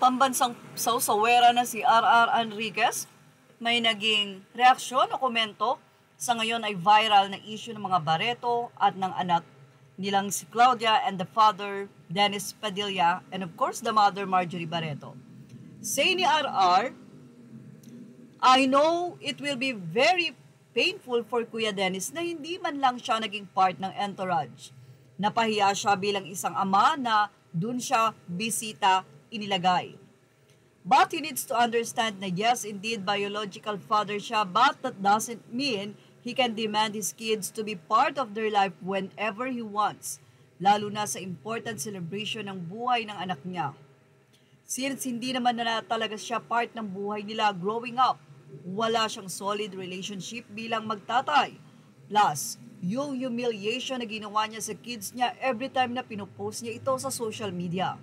pambansang sausawera na si RR Enriquez, may naging reaksyon o komento sa ngayon ay viral na issue ng mga Barreto at ng anak nilang si Claudia and the father Dennis Padilla and of course the mother Marjorie Barreto. Say ni RR, I know it will be very painful for Kuya Dennis na hindi man lang siya naging part ng entourage. Napahiya siya bilang isang ama na dun siya bisita inilagay. But he needs to understand na yes, indeed, biological father siya, but that doesn't mean he can demand his kids to be part of their life whenever he wants, lalo na sa important celebration ng buhay ng anak niya. Since hindi naman na talaga siya part ng buhay nila growing up, wala siyang solid relationship bilang magtatay. Plus, yung humiliation na ginawa niya sa kids niya every time na pinupost niya ito sa social media.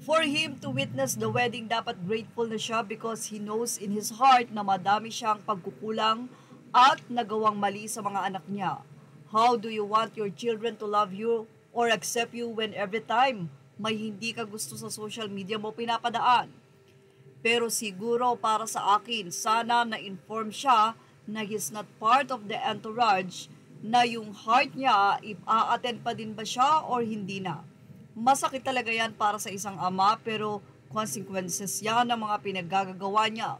For him to witness the wedding, dapat grateful na siya because he knows in his heart na madami siyang pagkukulang at nagawang mali sa mga anak niya. How do you want your children to love you or accept you when every time may hindi ka gusto sa social media mo pinapadaan? Pero siguro para sa akin, sana na-inform siya na he's not part of the entourage, na yung heart niya, i-attend pa din ba siya or hindi na. Masakit talaga yan para sa isang ama pero consequences yan ng mga pinaggagawa niya.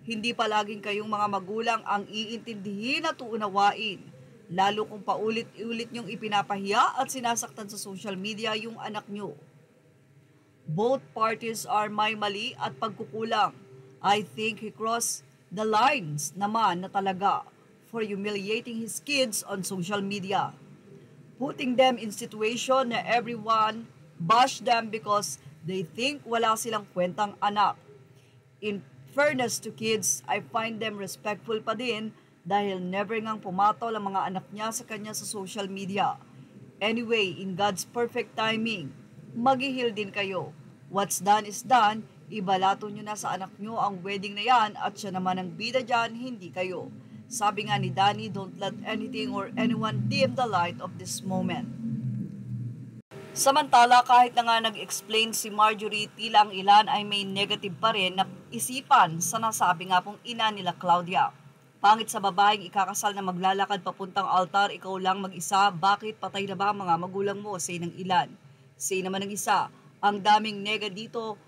Hindi palaging kayong mga magulang ang iintindihin at uunawain, lalo kung paulit-ulit niyong ipinapahiya at sinasaktan sa social media yung anak niyo. Both parties are may mali at pagkukulang. I think he crossed the lines naman na talaga for humiliating his kids on social media. Putting them in situation na everyone bash them because they think wala silang kwentang anak. In fairness to kids, I find them respectful pa din dahil never ngang pumatol ang mga anak niya sa kanya sa social media. Anyway, in God's perfect timing, maghihil din kayo. What's done is done, ibalato nyo na sa anak nyo ang wedding na yan at siya naman ang bida dyan, hindi kayo. Sabi nga ni Danny, don't let anything or anyone dim the light of this moment. Samantala, kahit na nga nag-explain si Marjorie, tila ang ilan ay may negative pa rin na isipan sa nasabi nga pong ina nila Claudia. Pangit sa babaeng ikakasal na maglalakad papuntang altar, ikaw lang mag-isa, bakit patay na ba ang mga magulang mo, say ng ilan. Say naman ng isa, ang daming nega dito,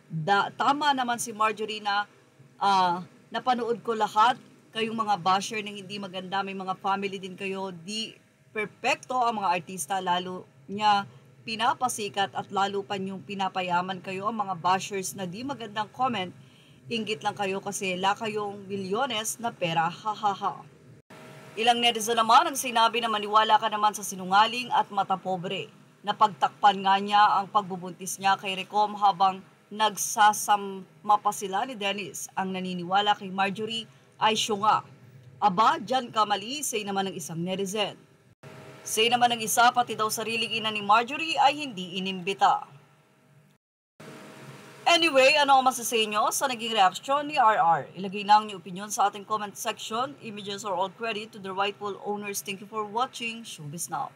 tama naman si Marjorie na napanood ko lahat, kayong mga basher na hindi maganda, may mga family din kayo, di perpekto ang mga artista, lalo niya pinapasikat at lalo pa niyong pinapayaman kayo ang mga bashers na di magandang comment, inggit lang kayo kasi la kayong milyones na pera, hahaha. Ilang netizen naman ang sinabi na maniwala ka naman sa sinungaling at mata pobre. Napagtakpan nga niya ang pagbubuntis niya kay Recom habang nagsasama pa sila ni Dennis. Ang naniniwala kay Marjorie ay syunga. Aba, dyan ka mali, say naman ng isang netizen. Say naman ng isa, pati daw sariling ina ni Marjorie ay hindi inimbita. Anyway, ano ang masasay nyo sa naging reaksyon ni RR? Ilagay lang niyo opinion sa ating comment section. Images are all credit to the rightful owners. Thank you for watching. Showbiz Now.